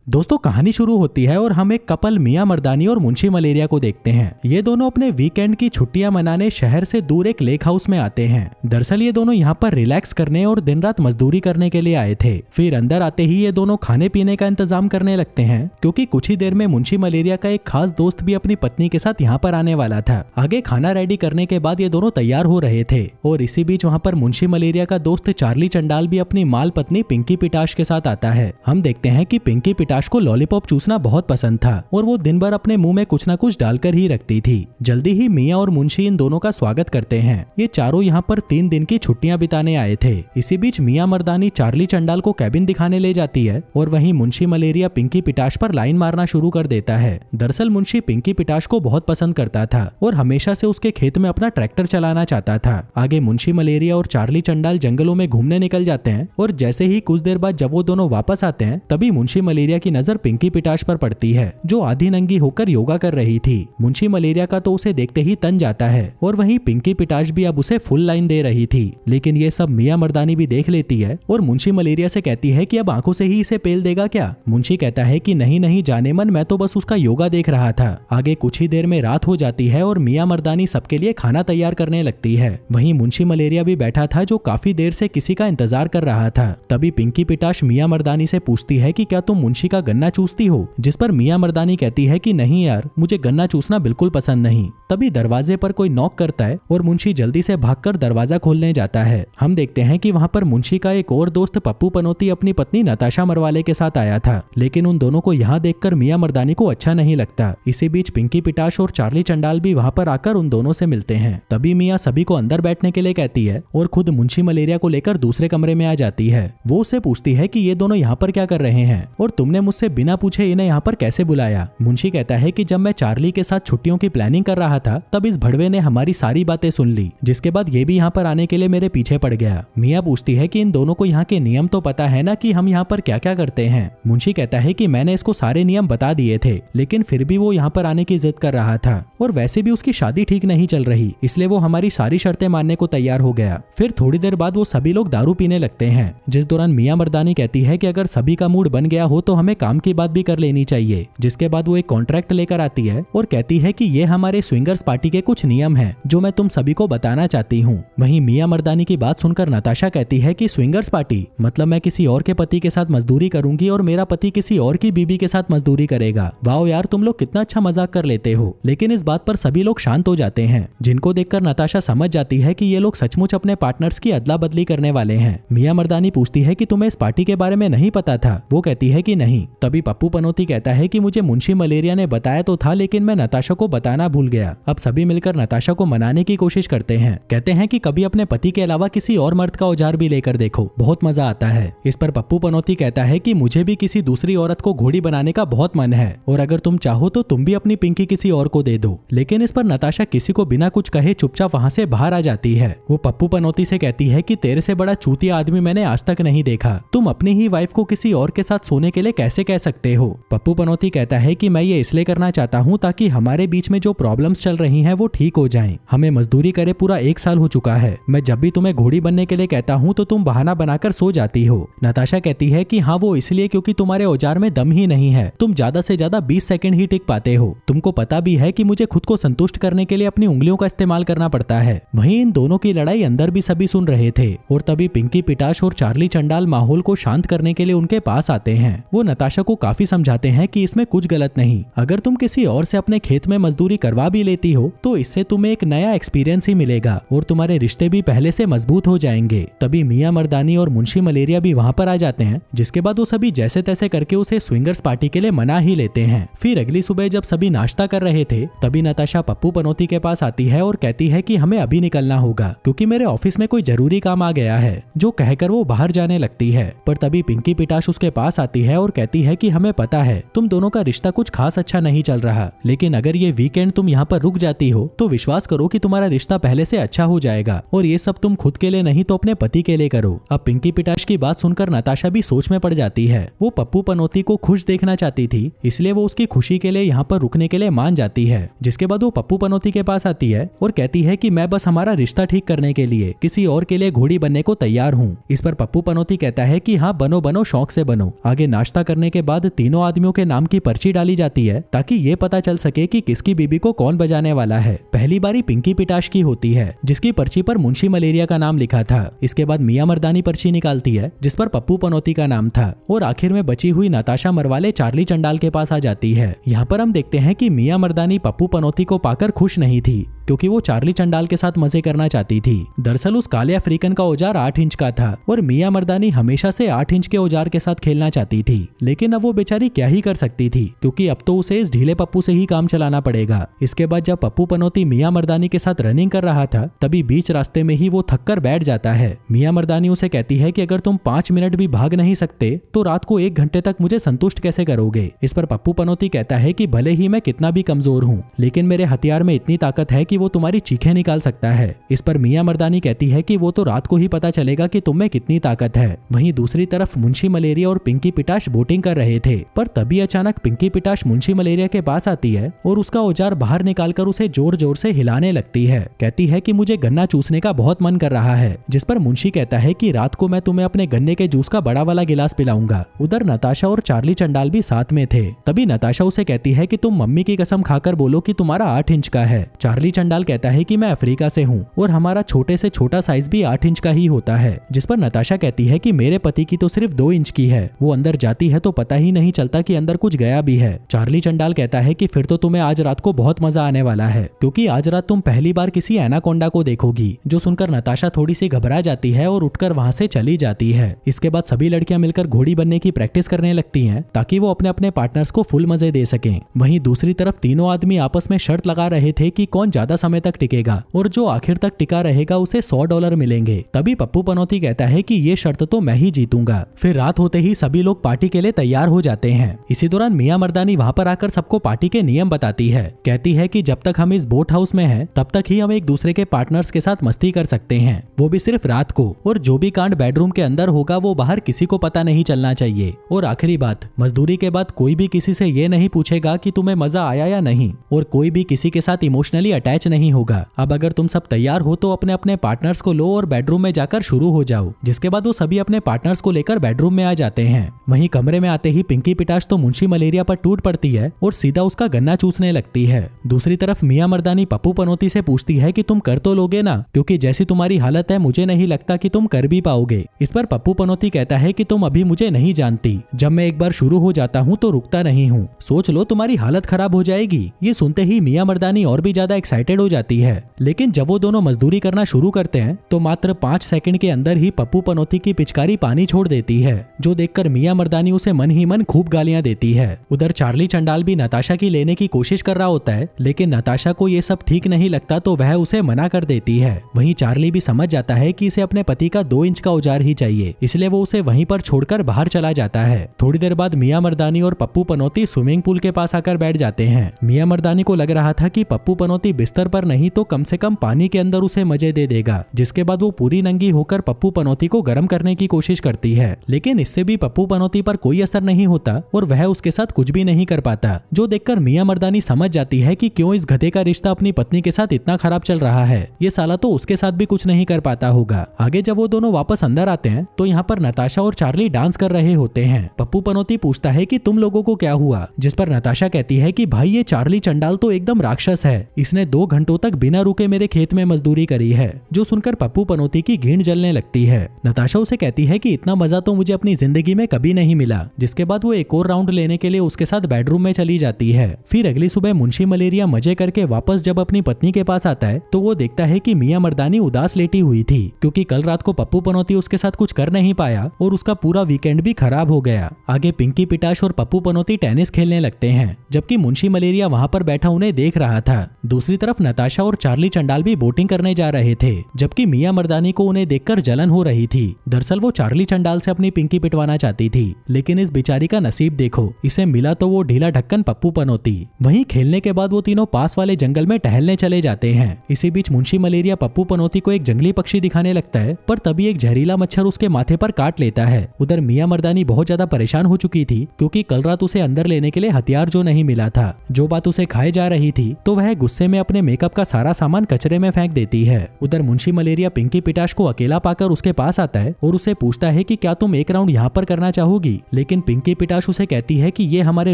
दोस्तों कहानी शुरू होती है और हम एक कपल मियां मर्दानी और मुंशी मलेरिया को देखते हैं। ये दोनों अपने वीकेंड की छुट्टियां मनाने शहर से दूर एक लेक हाउस में आते हैं। दरअसल ये दोनों यहाँ पर रिलैक्स करने और दिन रात मजदूरी करने के लिए आए थे। फिर अंदर आते ही ये दोनों खाने पीने का इंतजाम करने लगते हैं, क्योंकि कुछ ही देर में मुंशी मलेरिया का एक खास दोस्त भी अपनी पत्नी के साथ यहाँ पर आने वाला था। आगे खाना रेडी करने के बाद ये दोनों तैयार हो रहे थे और इसी बीच वहाँ पर मुंशी मलेरिया का दोस्त चार्ली चंडाल भी अपनी माल पत्नी पिंकी पिटाश के साथ आता है। हम देखते हैं कि पिंकी पिटाश को लॉलीपॉप चूसना बहुत पसंद था और वो दिन भर अपने मुंह में कुछ न कुछ डालकर ही रखती थी। जल्दी ही मियां और मुंशी इन दोनों का स्वागत करते हैं। ये चारों यहाँ पर 3 दिन की छुट्टियां बिताने आए थे। इसी बीच मियां मर्दानी चार्ली चंडाल को कैबिन दिखाने ले जाती है और वहीं मुंशी मलेरिया पिंकी पिटाश पर लाइन मारना शुरू कर देता है। दरअसल मुंशी पिंकी पिटाश को बहुत पसंद करता था और हमेशा से उसके खेत में अपना ट्रैक्टर चलाना चाहता था। आगे मुंशी मलेरिया और चार्ली चंडाल जंगलों में घूमने निकल जाते हैं और जैसे ही कुछ देर बाद जब वो दोनों वापस आते हैं तभी मुंशी मलेरिया की नजर पिंकी पिटाश पर पड़ती है, जो आधी नंगी होकर योगा कर रही थी। मुंशी मलेरिया का तो उसे देखते ही तन जाता है और वहीं पिंकी पिटाश भी अब उसे फुल लाइन दे रही थी। लेकिन ये सब मियां मर्दानी भी देख लेती है और मुंशी मलेरिया से कहती है कि अब आंखों से ही इसे पेल देगा क्या। मुंशी कहता है कि नहीं नहीं जाने मन, मैं तो बस उसका योगा देख रहा था। आगे कुछ ही देर में रात हो जाती है और मियां मर्दानी सबके लिए खाना तैयार करने लगती है। वहीं मुंशी मलेरिया भी बैठा था, जो काफी देर से किसी का इंतजार कर रहा था। तभी पिंकी पिटाश मियां मर्दानी से पूछती है कि क्या तुम मुंशी का गन्ना चूसती हो, जिस पर मियां मर्दानी कहती है कि नहीं यार, मुझे गन्ना चूसना बिल्कुल पसंद नहीं। तभी दरवाजे पर कोई नॉक करता है और मुंशी जल्दी से भागकर दरवाजा खोलने जाता है। हम देखते हैं कि वहां पर मुंशी का एक और दोस्त पप्पू पनौती अपनी पत्नी नताशा मरवाले के साथ आया था, लेकिन उन दोनों को यहाँ देखकर मियां मर्दानी को अच्छा नहीं लगता। इसी बीच पिंकी पिटाश और चार्ली चंडाल भी वहां पर आकर उन दोनों से मिलते हैं। तभी मियां सभी को अंदर बैठने के लिए कहती है और खुद मुंशी मलेरिया को लेकर दूसरे कमरे में आ जाती है। वो उससे पूछती है कि ये दोनों यहाँ पर क्या कर रहे हैं और तुमने मुझसे बिना पूछे इन्हें यहाँ पर कैसे बुलाया। मुंशी कहता है कि जब मैं चार्ली के साथ छुट्टियों की प्लानिंग कर रहा था तब इस भड़वे ने हमारी सारी बातें सुन ली, जिसके बाद ये भी यहाँ पर आने के लिए मेरे पीछे पड़ गया। मियां पूछती है कि इन दोनों को यहाँ के नियम तो पता है ना कि हम यहाँ पर क्या क्या करते हैं। मुंशी कहता है कि मैंने इसको सारे नियम बता दिए थे, लेकिन फिर भी वो यहाँ पर आने की जिद कर रहा था और वैसे भी उसकी शादी ठीक नहीं चल रही, इसलिए वो हमारी सारी शर्तें मानने को तैयार हो गया। फिर थोड़ी देर बाद वो सभी लोग दारू पीने लगते हैं, जिस दौरान मियां मर्दानी कहती है कि अगर सभी का मूड बन गया हो तो हमें काम की बात भी कर लेनी चाहिए। जिसके बाद वो एक कॉन्ट्रैक्ट लेकर आती है और कहती है कि ये हमारे स्विंगर्स पार्टी के कुछ नियम हैं जो मैं तुम सभी को बताना चाहती हूँ। वहीं मियां मर्दानी की बात सुनकर नताशा कहती है कि स्विंगर्स पार्टी मतलब मैं किसी और के पति के साथ मजदूरी करूंगी और मेरा पति किसी और की बीबी के साथ मजदूरी करेगा। वाओ यार, तुम लोग कितना अच्छा मजाक कर लेते हो। लेकिन इस बात पर सभी लोग शांत हो जाते हैं, जिनको देखकर नताशा समझ जाती है कि ये लोग सचमुच अपने पार्टनर्स की अदला बदली करने वाले हैं। मियां मर्दानी पूछती है कि तुम्हें इस पार्टी के बारे में नहीं पता था। वो कहती है कि नहीं। तभी पप्पू पनौती कहता है कि मुझे मुंशी मलेरिया ने बताया तो था, लेकिन मैं नताशा को बताना भूल गया। अब सभी मिलकर नताशा को मनाने की कोशिश करते हैं। कहते हैं कि कभी अपने पति के अलावा किसी और मर्द का औजार भी लेकर देखो, बहुत मजा आता है। इस पर पप्पू पनौती कहता है कि मुझे भी किसी दूसरी औरत को घोड़ी बनाने का बहुत मन है और अगर तुम चाहो तो तुम भी अपनी पिंकी किसी और को दे दो। लेकिन इस पर नताशा किसी को बिना कुछ कहे चुपचाप वहां से बाहर आ जाती है। वो पप्पू पनौती से कहती है कि तेरे से बड़ा चूतिया आदमी मैंने आज तक नहीं देखा। तुम अपनी ही वाइफ को किसी और के साथ सोने के लिए कैसे कह सकते हो। पप्पू पनौती कहता है कि मैं ये इसलिए करना चाहता हूँ ताकि हमारे बीच में जो प्रॉब्लम्स चल रही हैं वो ठीक हो जाएं। हमें मजदूरी करे पूरा 1 साल हो चुका है। मैं जब भी तुम्हें घोड़ी बनने के लिए कहता हूँ तो तुम बहाना बनाकर सो जाती हो। नताशा कहती है कि हाँ, वो इसलिए क्योंकि तुम्हारे औजार में दम ही नहीं है। तुम ज्यादा से ज्यादा 20 सेकंड ही टिक पाते हो। तुमको पता भी है कि मुझे खुद को संतुष्ट करने के लिए अपनी उंगलियों का इस्तेमाल करना पड़ता है। वहीं इन दोनों की लड़ाई अंदर भी सभी सुन रहे थे और तभी पिंकी पिटाश और चार्ली चंडाल माहौल को शांत करने के लिए उनके पास आते हैं। वो नताशा को काफी समझाते हैं कि इसमें कुछ गलत नहीं। अगर तुम किसी और से अपने खेत में मजदूरी करवा भी लेती हो तो इससे तुम्हें एक नया एक्सपीरियंस ही मिलेगा और तुम्हारे रिश्ते भी पहले से मजबूत हो जाएंगे। तभी मियां मर्दानी और मुंशी मलेरिया भी वहां पर आ जाते हैं, जिसके बाद वो सभी जैसे तैसे करके उसे स्विंगर्स पार्टी के लिए मना ही लेते हैं। फिर अगली सुबह जब सभी नाश्ता कर रहे थे तभी नताशा पप्पू पनौती के पास आती है और कहती है कि हमें अभी निकलना होगा क्योंकि मेरे ऑफिस में कोई जरूरी काम आ गया है, जो कहकर वो बाहर जाने लगती है। पर तभी पिंकी पिटाश उसके पास आती है और कहती है कि हमें पता है तुम दोनों का रिश्ता कुछ खास अच्छा नहीं चल रहा, लेकिन अगर ये वीकेंड तुम यहाँ पर रुक जाती हो तो विश्वास करो कि तुम्हारा रिश्ता पहले से अच्छा हो जाएगा और ये सब तुम खुद के लिए नहीं तो अपने पति के लिए करो। अब पिंकी पिटाश की बात सुनकर नताशा भी सोच में पड़ जाती है। वो पप्पू पनौती को खुश देखना चाहती थी, इसलिए वो उसकी खुशी के लिए यहाँ पर रुकने के लिए मान जाती है। जिसके बाद वो पप्पू पनौती के पास आती है और कहती है कि मैं बस हमारा रिश्ता ठीक करने के लिए किसी और के लिए घोड़ी बनने को तैयार हूँ। इस पर पप्पू पनौती कहता है कि हाँ, बनो बनो, शौक से बनो। आगे नाश्ता करने के बाद तीनों आदमियों के नाम की पर्ची डाली जाती है ताकि ये पता चल सके कि किसकी बीबी को कौन बजाने वाला है। पहली बारी पिंकी पिटाश की होती है जिसकी पर्ची पर मुंशी मलेरिया का नाम लिखा था। इसके बाद मियां मर्दानी पर्ची निकालती है जिस पर पप्पू पनौती का नाम था और आखिर में बची हुई नताशा मरवाले चार्ली चंडाल के पास आ जाती है। यहाँ पर हम देखते हैं कि मियां मर्दानी पप्पू पनौती को पाकर खुश नहीं थी क्योंकि वो चार्ली चंडाल के साथ मजे करना चाहती थी। दरअसल उस काले अफ्रीकन का औजार 8 इंच का था और मियां मर्दानी हमेशा से 8 इंच के औजार के साथ खेलना चाहती थी, लेकिन अब वो बेचारी क्या ही कर सकती थी क्योंकि अब तो उसे इस ढीले पप्पू से ही काम चलाना पड़ेगा। इसके बाद जब पप्पू पनौती मियां मर्दानी के साथ रनिंग कर रहा था तभी बीच रास्ते में ही वो थक कर बैठ जाता है। मियां मर्दानी उसे कहती है कि अगर तुम 5 मिनट भी भाग नहीं सकते तो रात को 1 घंटे तक मुझे संतुष्ट कैसे करोगे। इस पर पप्पू पनौती कहता है कि भले ही मैं कितना भी कमजोर हूँ लेकिन मेरे हथियार में इतनी ताकत है कि वो तुम्हारी चीखें निकाल सकता है। इस पर मियां मर्दानी कहती है कि वो तो रात को ही पता चलेगा कि तुम में कितनी ताकत है। वहीं दूसरी तरफ मुंशी मलेरिया और पिंकी पिटाश बोटिंग कर रहे थे पर तभी अचानक पिंकी पिटाश मुंशी मलेरिया के पास आती है और उसका औजार बाहर निकालकर उसे जोर जोर से हिलाने लगती है। कहती है कि मुझे गन्ना चूसने का बहुत मन कर रहा है, जिस पर मुंशी कहता है कि रात को मैं तुम्हें अपने गन्ने के जूस का बड़ा वाला गिलास पिलाऊंगा। उधर नताशा और चार्ली चंडाल भी साथ में थे। तभी नताशा उसे कहती है कि तुम मम्मी की कसम खाकर बोलो कि तुम्हारा 8 इंच का है। चार्ली चंडाल कहता है कि मैं अफ्रीका से हूँ और हमारा छोटे से छोटा साइज भी 8 इंच का ही होता है। जिस पर नताशा कहती है कि मेरे पति की तो सिर्फ 2 इंच की है, वो अंदर जाती है तो पता ही नहीं चलता कि अंदर कुछ गया भी है। चार्ली चंडाल कहता है कि फिर तो तुम्हें आज रात को बहुत मजा आने वाला है क्योंकि आज रात तुम पहली बार किसी एनाकोंडा को देखोगी। जो सुनकर नताशा थोड़ी सी घबरा जाती है और उठकर वहां से चली जाती है। इसके बाद सभी लड़कियां मिलकर घोड़ी बनने की प्रैक्टिस करने लगती हैं ताकि वो अपने अपने पार्टनर्स को फुल मजे दे सकें। वहीं दूसरी तरफ तीनों आदमी आपस में शर्त लगा रहे थे कि कौन ज्यादा समय तक टिकेगा और जो आखिर तक टिका रहेगा उसे $100 मिलेंगे। तभी पप्पू पनौती कहता है कि ये शर्त तो मैं ही जीतूंगा। फिर रात होते ही सभी लोग पार्टी के लिए तैयार हो जाते हैं। इसी दौरान मियां मर्दानी वहां पर आकर सबको पार्टी के नियम बताती है। कहती है कि जब तक हम इस बोट हाउस में हैं तब तक ही हम एक दूसरे के पार्टनर्स के साथ मस्ती कर सकते हैं, वो भी सिर्फ रात को, और जो भी कांड बेडरूम के अंदर होगा वो बाहर किसी को पता नहीं चलना चाहिए। और आखिरी बात, मजदूरी के बाद कोई भी किसी से ये नहीं पूछेगा कि तुम्हें मजा आया या नहीं और कोई भी किसी के साथ इमोशनली अटैच नहीं होगा। अब अगर तुम सब तैयार हो तो अपने अपने पार्टनर्स को लो और बेडरूम में जाकर शुरू हो जाओ। जिसके बाद वो सभी अपने पार्टनर्स को लेकर बेडरूम में आ जाते हैं। वहीं कमरे में आते ही पिंकी पिटाश तो मुंशी मलेरिया पर टूट पड़ती है और सीधा उसका गन्ना चूसने लगती है। दूसरी तरफ मियां मर्दानी पप्पू पनौती से पूछती है कि तुम कर तो लोगे ना, क्योंकि जैसी तुम्हारी हालत है मुझे नहीं लगता कि तुम कर भी पाओगे। इस पर पप्पू पनौती कहता है कि तुम अभी मुझे नहीं जानती, जब मैं एक बार शुरू हो जाता हूँ तो रुकता नहीं हूँ, सोच लो तुम्हारी हालत खराब हो जाएगी। ये सुनते ही मियां मर्दानी और भी ज्यादा एक्साइटेड हो जाती है। लेकिन जब वो दोनों मजदूरी करना शुरू करते हैं तो मात्र 5 सेकंड के अंदर ही पप्पू पनौती की पिचकारी पानी छोड़ देती है, जो देखकर मियां मर्दानी उसे मन ही मन खूब गालियां देती है। उधर चार्ली चंडाल भी नताशा की लेने की कोशिश कर रहा होता है, लेकिन नताशा को ये सब ठीक नहीं लगता तो वह उसे मना कर देती है। वहीं चार्ली भी समझ जाता है कि इसे अपने पति का 2 इंच का औजार ही चाहिए, इसलिए वो उसे वहीं पर छोड़कर बाहर चला जाता है। थोड़ी देर बाद मियां मर्दानी और पप्पू पनौती स्विमिंग पूल के पास आकर बैठ जाते हैं। मियां मर्दानी को लग रहा था कि पप्पू पनौती बिस्तर पर नहीं तो कम से कम पानी के अंदर उसे मजे दे देगा, जिसके बाद वो पूरी नंगी होकर पप्पू पनौती को गर्म करने की कोशिश करती है। लेकिन इससे भी पप्पू पनौती पर कोई असर नहीं होता और वह उसके साथ कुछ भी नहीं कर पाता, जो देखकर मियां मर्दानी समझ जाती है कि क्यों इस गधे का रिश्ता अपनी पत्नी के साथ इतना खराब चल रहा है। ये साला तो उसके साथ भी कुछ नहीं कर पाता होगा। आगे जब वो दोनों वापस अंदर आते हैं तो यहाँ पर नताशा और चार्ली डांस कर रहे होते हैं। पप्पू पनौती पूछता है कि तुम लोगों को क्या हुआ, जिस पर नताशा कहती है कि भाई ये चार्ली चंडाल तो एकदम राक्षस है, इसने 2 घंटों तक बिना रुके मेरे खेत में मजदूरी करी है। जो सुनकर पप्पू पनौती की घिन जलने लगती है। नताशा उसे कहती है कि इतना मजा तो मुझे अपनी जिंदगी में कभी नहीं मिला। जिसके बाद वो एक और राउंड लेने के लिए उसके साथ बेडरूम में चली जाती है। फिर अगली सुबह मुंशी मलेरिया मजे करके वापस जब अपनी पत्नी के पास आता है तो वो देखता है कि मियां मर्दानी उदास लेटी हुई थी, क्योंकि कल रात को पप्पू पनौती उसके साथ कुछ कर नहीं पाया और उसका पूरा वीकेंड भी खराब हो गया। आगे पिंकी पिटाश और पप्पू पनौती टेनिस खेलने लगते हैं, जबकि मुंशी मलेरिया वहां पर बैठा उन्हें देख रहा था। दूसरी तरफ नताशा और चार्ली चंडाल भी बोटिंग करने जा रहे थे, जबकि मियां मर्दानी को उन्हें देखकर जलन हो रही थी। दरअसल वो चार्ली चंडाल से अपनी पिंकी पिटवाना चाहती थी, लेकिन इस बेचारी का नसीब देखो, इसे मिला तो वो ढीला ढक्कन पप्पू पनौती। वहीं खेलने के बाद वो तीनों पास वाले जंगल में टहलने चले जाते हैं। इसी बीच मुंशी मलेरिया पप्पू पनौती को एक जंगली पक्षी दिखाने लगता है, पर तभी एक जहरीला मच्छर उसके माथे पर काट लेता है। उधर मियां मर्दानी बहुत ज्यादा परेशान हो चुकी थी, क्योंकि कल रात उसे अंदर लेने के लिए हथियार जो नहीं मिला था, जो बात उसे खाए जा रही थी, तो वह गुस्से में अपने मेकअप का सारा सामान कचरे में फेंक देती है। उधर मुंशी मलेरिया पिंकी पिटाश को अकेला पाकर उसके पास आता है और उसे पूछता है कि क्या तुम एक राउंड यहाँ पर करना चाहोगी। लेकिन पिंकी पिटाश उसे कहती है कि ये हमारे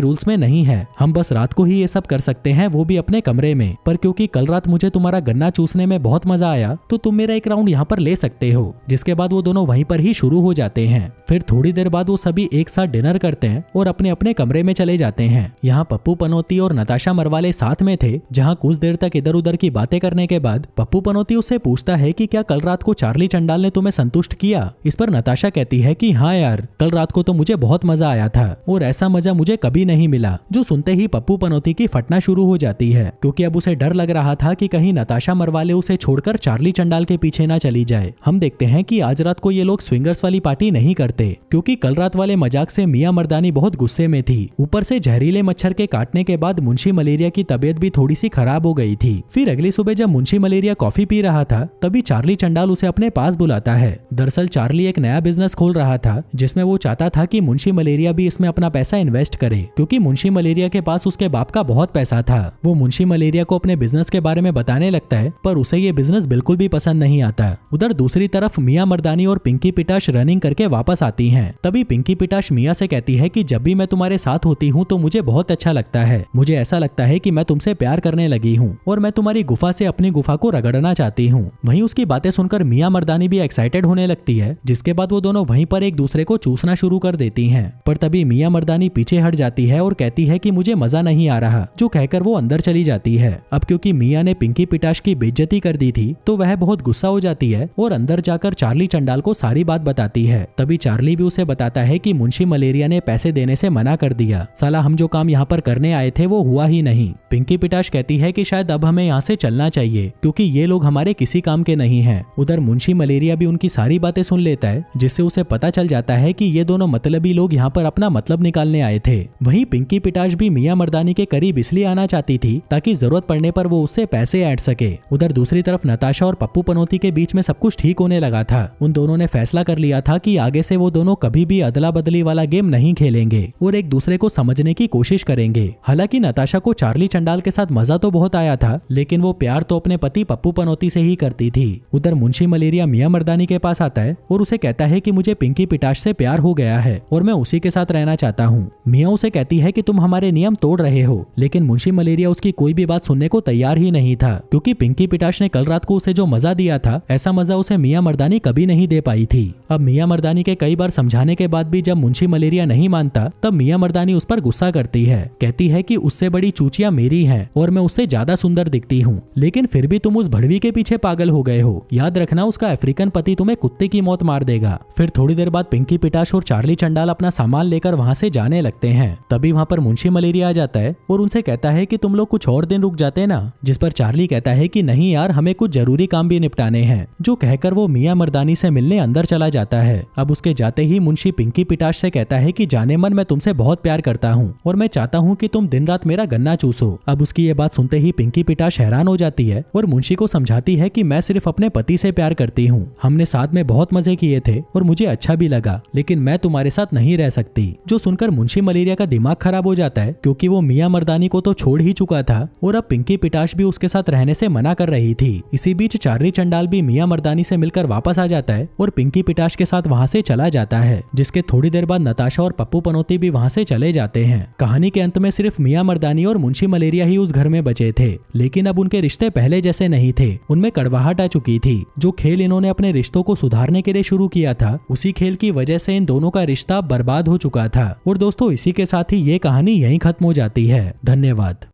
रूल्स में नहीं है, हम बस रात को ही ये सब कर सकते हैं, वो भी अपने कमरे में। पर क्योंकि कल रात मुझे तुम्हारा गन्ना चूसने में बहुत मजा आया तो तुम मेरा एक राउंड यहाँ पर ले सकते हो। जिसके बाद वो दोनों वहीं पर ही शुरू हो जाते हैं। फिर थोड़ी देर बाद वो सभी एक साथ डिनर करते हैं और अपने अपने कमरे में चले जाते हैं। यहाँ पप्पू पनौती और नताशा मरवाले साथ में थे, जहाँ कुछ देर तक इधर उधर की बातें करने के बाद पप्पू पनौती उससे पूछता है कि क्या कल रात को चार्ली चंडाल ने तुम्हें संतुष्ट किया। इस पर नताशा कहती है कि हाँ यार, कल रात को तो मुझे बहुत मजा आया था और ऐसा मजा मुझे कभी नहीं मिला। जो सुनते ही पप्पू पनौती की फटना शुरू हो जाती है, क्योंकि अब उसे डर लग रहा था कि कहीं नताशा मरवाले उसे छोड़कर चार्ली चंडाल के पीछे ना चली जाए। हम देखते हैं कि आज रात को ये लोग स्विंगर्स वाली पार्टी नहीं करते, क्योंकि कल रात वाले मजाक से मियां मर्दानी बहुत गुस्से में थी। ऊपर से जहरीले मच्छर के काटने के बाद मुंशी मलेरिया की तबीयत भी थोड़ी सी खराब हो गई थी। फिर अगली सुबह जब मुंशी मलेरिया कॉफी पी रहा था, तभी चार्ली चंडाल उसे अपने पास बुलाता है। दरअसल चार्ली एक नया बिजनेस खोल रहा था, जिसमें वो चाहता था कि मुंशी मलेरिया भी इसमें अपना पैसा इन्वेस्ट करे, क्योंकि मुंशी मलेरिया के पास उसके बाप का बहुत पैसा था। वो मुंशी मलेरिया को अपने बिजनेस के बारे में बताने लगता है, पर उसे ये बिजनेस बिल्कुल भी पसंद नहीं आता। उधर दूसरी तरफ मियां मर्दानी और पिंकी पिटाश रनिंग करके वापस आती हैं। तभी पिंकी पिटाश मियां से कहती है कि जब भी मैं तुम्हारे साथ होती हूँ तो मुझे बहुत अच्छा लगता है, मुझे ऐसा लगता है कि मैं तुमसे प्यार करने लगी हूँ और मैं तुम्हारी गुफा से अपनी गुफा को रगड़ना चाहती हूँ। वहीं उसकी बातें सुनकर मियां मर्दानी भी एक्साइटेड होने लगती है, जिसके बाद वो दोनों वहीं पर एक दूसरे को चूसना शुरू कर देती हैं। पर तभी मियां मर्दानी पीछे हट जाती है और कहती है कि मुझे मजा नहीं आ रहा, जो कहकर वो अंदर चली जाती है। अब क्योंकि मियां ने पिंकी पिटाश की बेइज्जती कर दी थी तो वह बहुत गुस्सा हो जाती है और अंदर जाकर चार्ली चंडाल को सारी बात बताती है। तभी चार्ली भी उसे बताता है कि मुंशी मलेरिया ने पैसे देने से मना कर दिया, साला हम जो काम यहाँ पर करने आए थे वो हुआ ही नहीं। पिंकी पिटाश कहती है कि शायद अब हमें यहाँ से चलना चाहिए, क्योंकि ये लोग हमारे किसी काम के नहीं हैं। उधर मुंशी मलेरिया भी उनकी सारी बातें सुन लेता है, जिससे उसे पता चल जाता है कि ये दोनों मतलबी लोग यहाँ पर अपना मतलब निकालने आए थे। वहीं पिंकी पिटाश भी मियां मर्दानी के करीब इसलिए आना चाहती थी ताकि जरूरत पड़ने पर वो उससे पैसे ऐड सके। उधर दूसरी तरफ नताशा और पप्पू पनौती के बीच में सब कुछ ठीक होने लगा था। उन दोनों ने फैसला कर लिया था कि आगे से वो दोनों कभी भी अदला बदली वाला गेम नहीं खेलेंगे और एक दूसरे को समझने की कोशिश करेंगे। हालांकि नताशा को चार्ली चंडाल के साथ मजा तो बहुत आया था, लेकिन वो प्यार तो अपने पति पप्पू पनौती से ही करती थी। उधर मुंशी मलेरिया मियां मर्दानी के पास आता है और उसे कहता है कि मुझे पिंकी पिटाश से प्यार हो गया है और मैं उसी के साथ रहना चाहता हूँ। मियां उसे कहती है कि तुम हमारे नियम तोड़ रहे हो, लेकिन मुंशी मलेरिया उसकी कोई भी बात सुनने को तैयार ही नहीं था, क्योंकि पिंकी पिटाश ने कल रात को उसे जो मजा दिया था, ऐसा मजा उसे मियां मर्दानी कभी नहीं दे पाई थी। अब मियां मर्दानी के कई बार समझाने के बाद भी जब मुंशी मलेरिया नहीं मानता, तब मियां मर्दानी उस पर गुस्सा करती है। कहती है कि उससे बड़ी चूचिया मेरी है और मैं उससे ज्यादा सुंदर दिखती हूँ, लेकिन फिर भी तुम उस भड़वी के पीछे पागल हो गए हो। याद रखना, उसका अफ्रीकन पति तुम्हें कुत्ते की मौत मार देगा। फिर थोड़ी देर बाद पिंकी पिटाश और चार्ली चंडाल अपना सामान लेकर वहाँ से जाने लगते हैं। तभी वहाँ पर मुंशी मलेरिया आ जाता है और उनसे कहता है कि तुम लोग कुछ और दिन रुक जाते ना, जिस पर चार्ली कहता है कि नहीं यार, हमें कुछ जरूरी काम भी निपटाने हैं। जो कहकर वो मियां मर्दानी से मिलने अंदर चला जाता है। अब उसके जाते ही मुंशी पिंकी पिटाश से कहता है कि जाने मन मैं तुमसे बहुत प्यार करता हूँ और मैं चाहता हूँ कि तुम दिन रात मेरा गन्ना चूसो। अब उसकी ये बात सुनते ही पिंकी पिटाश हैरान हो जाती है और मुंशी को समझाती है कि मैं सिर्फ अपने पति से प्यार करती हूँ, हमने साथ में बहुत मजे किए थे और मुझे अच्छा भी लगा, लेकिन मैं तुम्हारे साथ नहीं रह सकती। जो सुनकर मुंशी मलेरिया का दिमाग खराब हो जाता है, क्योंकि वो मियां मर्दानी को तो छोड़ ही चुका था और अब पिंकी पिटाश भी उसके साथ रहने से मना कर रही थी। इसी बीच चार्ली चंडाल भी मियां मर्दानी से मिलकर वापस आ जाता है और पिंकी पिटाश के साथ वहाँ से चला जाता है, जिसके थोड़ी देर बाद नताशा और पप्पू पनौती भी वहाँ से चले जाते हैं। कहानी के अंत में सिर्फ मियां मर्दानी और मुंशी मलेरिया ही उस घर में बचे थे, लेकिन अब उनके रिश्ते पहले जैसे नहीं थे, उनमें कड़वाहट आ चुकी थी। जो खेल इन्होंने अपने रिश्तों को सुधारने के लिए शुरू किया था, उसी खेल की वजह से इन दोनों का रिश्ता बर्बाद हो चुका था। और दोस्तों, इसी के साथ ही ये कहानी यहीं खत्म हो जाती है। धन्यवाद।